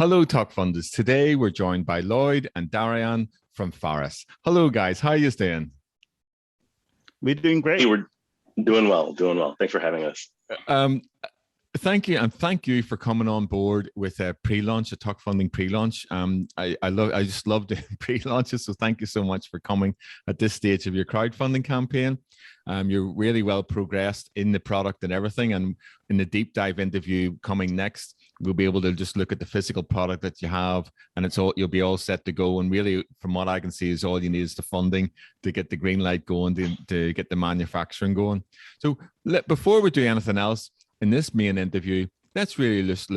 Hello, Talk Funders. Today we're joined by Lloyd and Darian from Pharos. Hello, guys. How are you doing? We're doing great. Hey, we're doing well, doing well. Thanks for having us. Thank you, and thank you for coming on board with a pre-launch, a Talkfunding pre-launch. I just love the pre-launches, so thank you so much for coming at this stage of your crowdfunding campaign. You're really well progressed in the product and everything, and in the deep dive interview coming next, we'll be able to just look at the physical product that you have, and you'll be all set to go. And really, from what I can see, is all you need is the funding to get the green light going, to get the manufacturing going. So before we do anything else, in this main interview, let's really just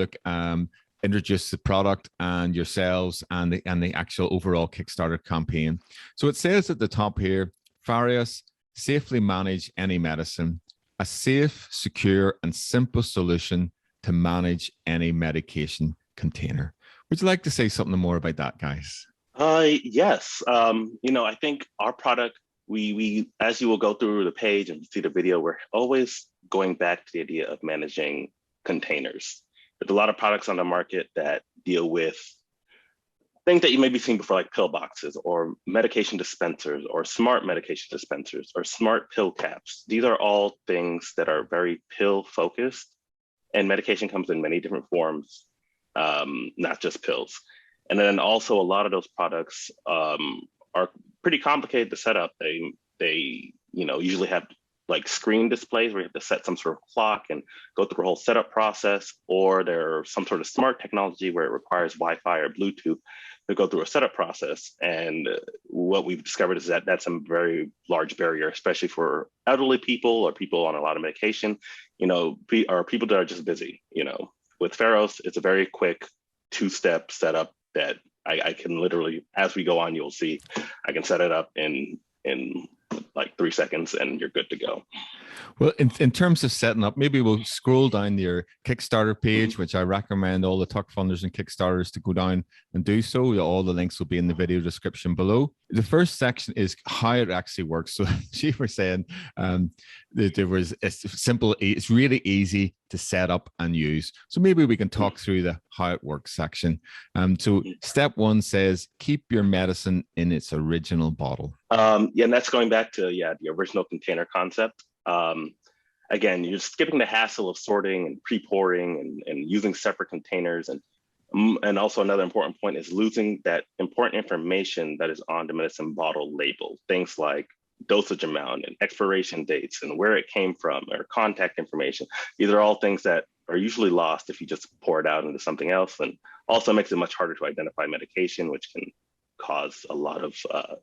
introduce the product and yourselves and the actual overall Kickstarter campaign. So it says at the top here, Pharos, safely manage any medicine, a safe, secure, and simple solution to manage any medication container. Would you like to say something more about that, guys? Yes. I think our product, we as you will go through the page and see the video, we're always going back to the idea of managing containers. There's a lot of products on the market that deal with things that you may be seeing before, like pill boxes or medication dispensers or smart medication dispensers or smart pill caps. These are all things that are very pill focused, and medication comes in many different forms, not just pills. And then also a lot of those products are pretty complicated to set up. They usually have like screen displays where you have to set some sort of clock and go through a whole setup process, or there's some sort of smart technology where it requires Wi-Fi or Bluetooth to go through a setup process. And what we've discovered is that that's a very large barrier, especially for elderly people or people on a lot of medication, or people that are just busy. With Pharos, it's a very quick two-step setup that I can literally, as we go on, you'll see, I can set it up in like 3 seconds and you're good to go. Well, in terms of setting up, maybe we'll scroll down your Kickstarter page, which I recommend all the Talk Funders and Kickstarters to go down and do so. All the links will be in the video description below. The first section is how it actually works. So you were saying that it's really easy to set up and use. So maybe we can talk through the how it works section. So step 1 says, keep your medicine in its original bottle. And that's going back to, the original container concept. Again, you're skipping the hassle of sorting and pre-pouring and using separate containers. And also another important point is losing that important information that is on the medicine bottle label. Things like dosage amount and expiration dates and where it came from, or contact information. These are all things that are usually lost if you just pour it out into something else, and also makes it much harder to identify medication, which can cause a lot of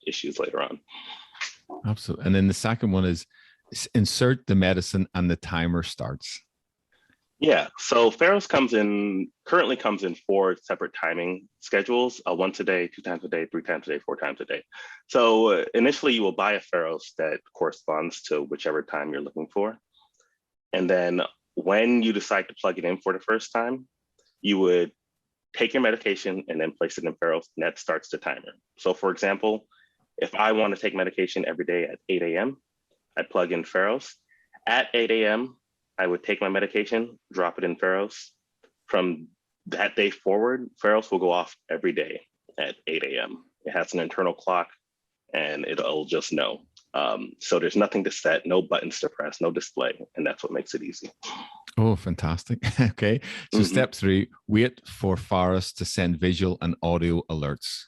issues later on. Absolutely. And then the second one is insert the medicine and the timer starts. Yeah, so Pharos currently comes in 4 separate timing schedules, once a day, 2 times a day, 3 times a day, 4 times a day. So initially you will buy a Pharos that corresponds to whichever time you're looking for. And then when you decide to plug it in for the first time, you would take your medication and then place it in Pharos, and that starts the timer. So for example, if I want to take medication every day at 8 a.m., I plug in Pharos. At 8 a.m., I would take my medication, drop it in Pharos. From that day forward, Pharos will go off every day at 8 a.m. It has an internal clock and it'll just know. So there's nothing to set, no buttons to press, no display, and that's what makes it easy. Oh, fantastic. Okay. So step 3, wait for Pharos to send visual and audio alerts.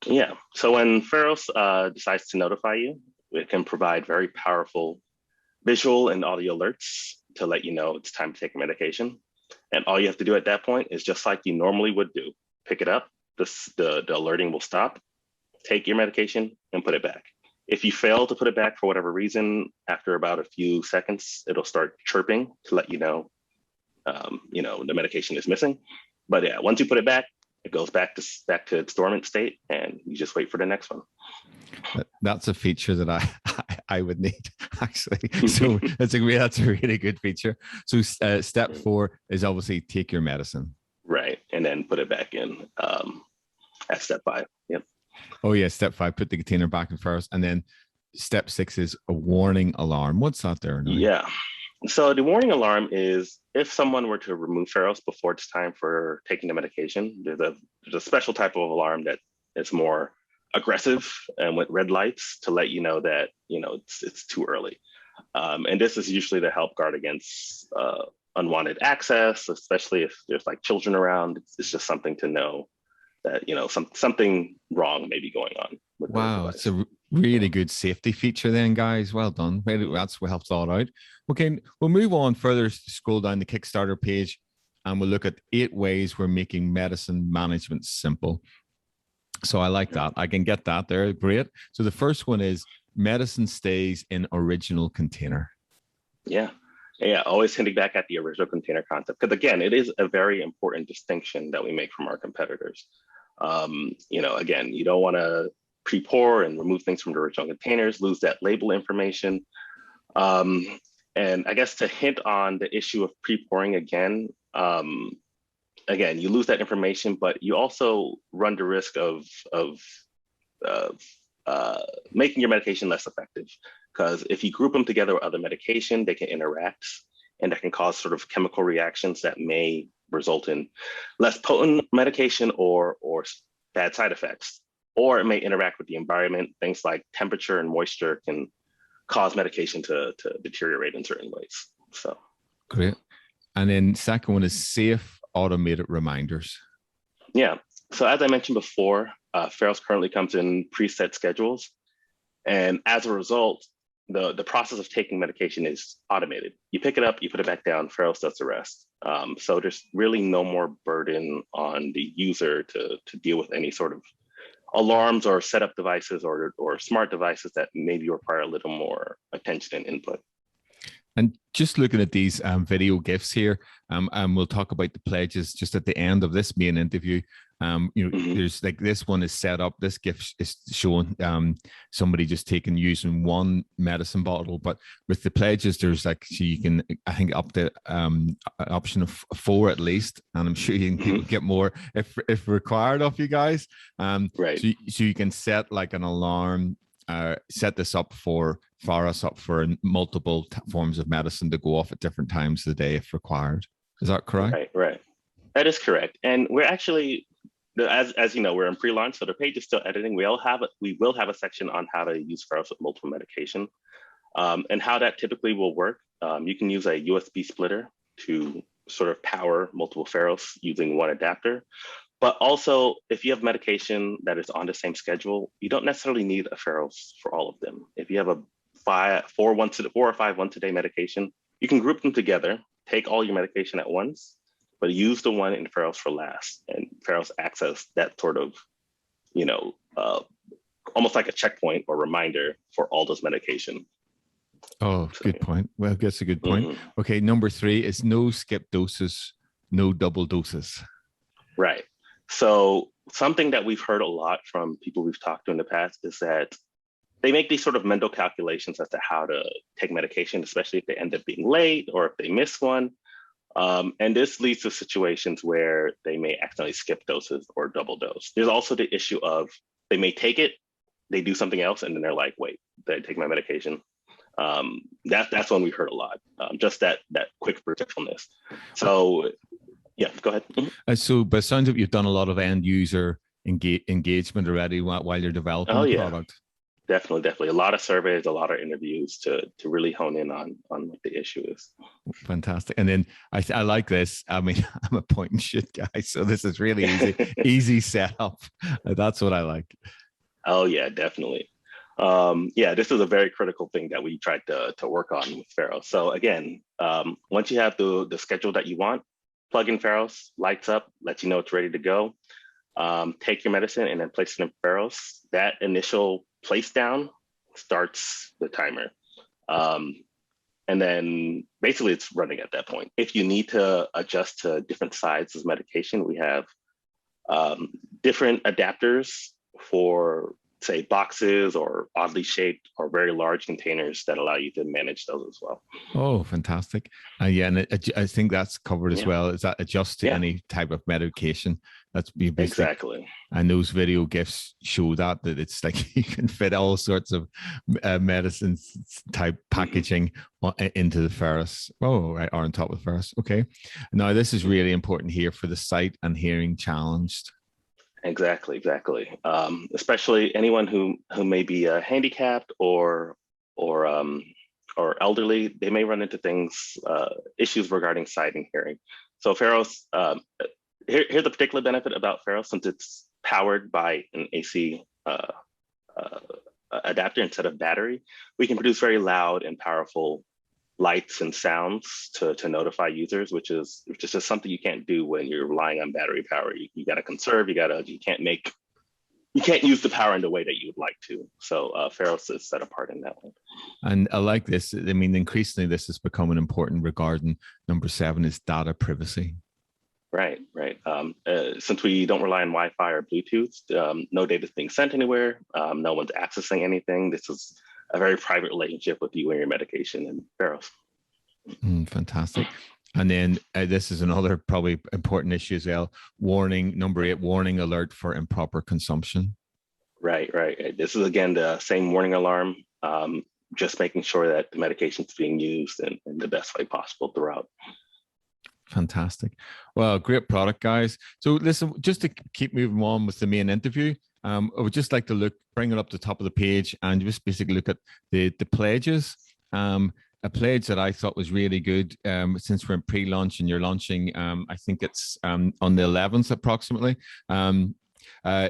Yeah. So when Pharos decides to notify you, it can provide very powerful visual and audio alerts to let you know it's time to take a medication. And all you have to do at that point is just like you normally would do. Pick it up, the alerting will stop, take your medication and put it back. If you fail to put it back for whatever reason, after about a few seconds, it'll start chirping to let you know, the medication is missing. But yeah, once you put it back, it goes back to its dormant state, and you just wait for the next one. That's a feature that I would need, actually. So that's a really good feature. So step 4 is obviously take your medicine. Right, and then put it back in at step 5. Yep. Oh yeah, step 5, put the container back in first, and then step 6 is a warning alarm. What's that there now? Yeah. So the warning alarm is if someone were to remove Pharos before it's time for taking the medication, there's a special type of alarm that is more aggressive and with red lights to let you know that it's too early. And this is usually to help guard against unwanted access, especially if there's like children around. It's just something to know that something wrong may be going on with the Wow, device. it's a really good safety feature then, guys. Well done. That's well thought out. Okay, we'll move on further, scroll down the Kickstarter page, and we'll look at 8 ways we're making medicine management simple. So I like that. I can get that there. Great. So the first one is medicine stays in original container. Yeah. Always hinting back at the original container concept, because again, it is a very important distinction that we make from our competitors. Again, you don't want to pre-pour and remove things from the original containers, lose that label information. And I guess to hint on the issue of pre-pouring again, you lose that information, but you also run the risk of making your medication less effective. Because if you group them together with other medication, they can interact, and that can cause sort of chemical reactions that may result in less potent medication or bad side effects. Or it may interact with the environment. Things like temperature and moisture can cause medication to deteriorate in certain ways. So great. And then second one is safe automated reminders. Yeah. So as I mentioned before, Pharos currently comes in preset schedules. And as a result, the process of taking medication is automated. You pick it up, you put it back down, Pharos does the rest. So there's really no more burden on the user to deal with any sort of alarms or setup devices or smart devices that maybe require a little more attention and input. And just looking at these video GIFs here, and we'll talk about the pledges just at the end of this main interview. There's like this one is set up. This GIF is showing somebody just using one medicine bottle, but with the pledges, there's like, so you can, I think, up to option of 4 at least, and I'm sure you can get more if required of you guys. Right. So you can set like an alarm. Set this up for Pharos up for multiple forms of medicine to go off at different times of the day if required. Is that correct? Right. That is correct. And we're actually, as you know, we're in pre-launch, so the page is still editing. We will have a section on how to use Pharos with multiple medication, and how that typically will work. You can use a USB splitter to sort of power multiple Pharos using one adapter. But also, if you have medication that is on the same schedule, you don't necessarily need a Pharos for all of them. If you have a 4 or 5 once-a-day medication, you can group them together, take all your medication at once, but use the one in Pharos for last. And Pharos acts as that sort of, almost like a checkpoint or reminder for all those medication. Oh, good point. Well, that's a good point. Okay, number 3 is no skip doses, no double doses. Right. So something that we've heard a lot from people we've talked to in the past is that they make these sort of mental calculations as to how to take medication, especially if they end up being late or if they miss one. And this leads to situations where they may accidentally skip doses or double dose. There's also the issue of they may take it, they do something else, and then they're like, wait, did I take my medication? That's when we heard a lot, just that quick forgetfulness. So yeah, go ahead. So, but it sounds like you've done a lot of end user engagement already while you're developing the product. Definitely. A lot of surveys, a lot of interviews to really hone in on what the issue is. Fantastic. And then I like this. I mean, I'm a point and shoot guy, so this is really easy setup. That's what I like. Oh yeah, definitely. This is a very critical thing that we tried to work on with Pharos. So again, once you have the schedule that you want, plug in Pharos, lights up, lets you know it's ready to go. Take your medicine and then place it in Pharos. That initial place down starts the timer. And then basically it's running at that point. If you need to adjust to different sizes of medication, we have different adapters for say boxes or oddly shaped or very large containers that allow you to manage those as well. Oh, fantastic. Yeah, and I think that's covered as well. Is that adjust to any type of medication? That's basically exactly. And those video gifts show that it's like you can fit all sorts of medicines type packaging into the Pharos. Oh, right, or on top of the Pharos. Okay. Now this is really important here for the sight and hearing challenged. Exactly. Especially anyone who may be handicapped or elderly, they may run into issues regarding sight and hearing. So Pharos, here's the particular benefit about Pharos, since it's powered by an AC adapter instead of battery. We can produce very loud and powerful lights and sounds to notify users, which is just something you can't do when you're relying on battery power. You got to conserve. You can't use the power in the way that you would like to. So Pharos is set apart in that one. And I like this. I mean, increasingly this is becoming important regarding number 7 is data privacy. Right. Since we don't rely on Wi-Fi or Bluetooth, no data is being sent anywhere. No one's accessing anything. This is a very private relationship with you and your medication and Pharos. Fantastic. And then this is another probably important issue as well. Number 8, warning alert for improper consumption. Right. This is, again, the same warning alarm, just making sure that the medication is being used in the best way possible throughout. Fantastic. Well, great product, guys. So listen, just to keep moving on with the main interview, I would just like to bring it up to the top of the page and just basically look at the pledges. A pledge that I thought was really good, since we're in pre-launch and you're launching, I think it's on the 11th approximately,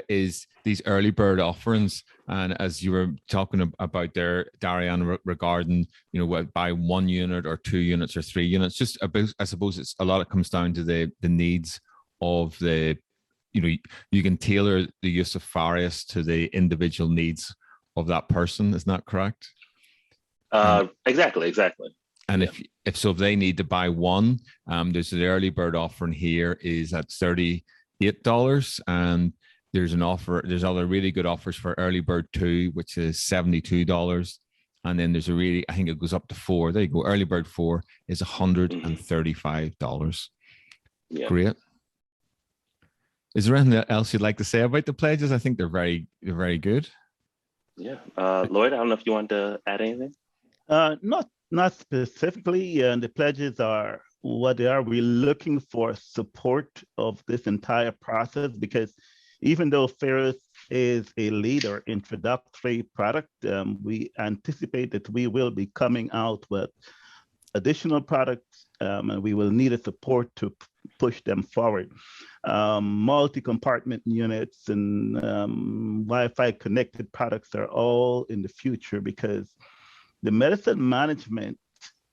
is these early bird offerings. And as you were talking about there, Darian, regarding, buy 1 unit or 2 units or 3 units, just about, I suppose it's a lot, it comes down to the needs of you can tailor the use of Pharos to the individual needs of that person. Isn't that correct? Exactly. And if they need to buy 1, there's the early bird offering here is at $38, and there's other really good offers for early bird 2, which is $72. And then there's I think it goes up to 4. There you go. Early bird 4 is $135. Yeah. Great. Is there anything else you'd like to say about the pledges? I think they're very good. Yeah. Lloyd, I don't know if you want to add anything. Not specifically. The pledges are what they are. We're looking for support of this entire process, because even though Pharos is a lead or introductory product, we anticipate that we will be coming out with additional products, and we will need a support to push them forward. Multi-compartment units and Wi-Fi connected products are all in the future, because the medicine management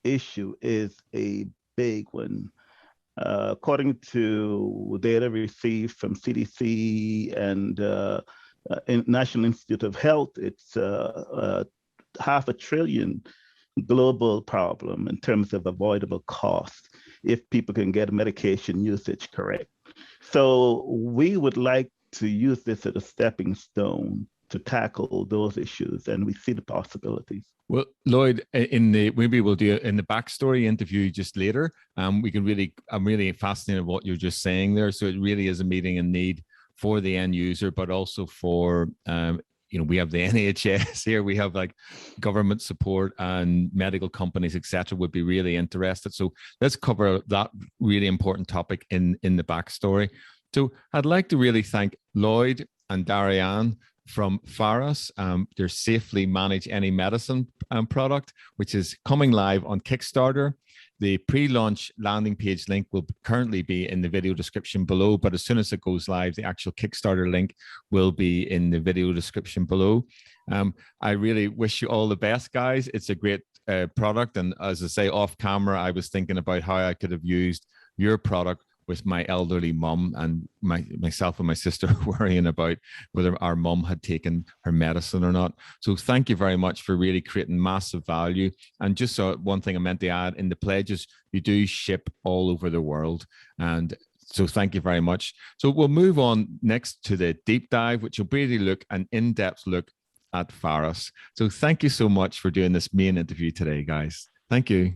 issue is a big one. According to data received from CDC and National Institute of Health, it's $500 billion global problem in terms of avoidable costs if people can get medication usage correct. So we would like to use this as a stepping stone to tackle those issues, and we see the possibilities. Well, Lloyd, maybe we'll do it in the backstory interview just later. I'm really fascinated with what you're just saying there. So it really is a meeting in need for the end user, but also for, we have the NHS here, we have like government support and medical companies, etc., would be really interested. So let's cover that really important topic in the backstory. So I'd like to really thank Lloyd and Darian from Pharos, their Safely Manage Any Medicine product, which is coming live on Kickstarter. The pre-launch landing page link will currently be in the video description below, but as soon as it goes live, the actual Kickstarter link will be in the video description below. I really wish you all the best, guys. It's a great product. And as I say, off camera, I was thinking about how I could have used your product with my elderly mum, and myself and my sister worrying about whether our mum had taken her medicine or not. So thank you very much for really creating massive value. And just one thing I meant to add, in the pledges, you do ship all over the world. And So thank you very much. So we'll move on next to the deep dive, which will really look an in-depth look at Pharos. So thank you so much for doing this main interview today, guys. Thank you.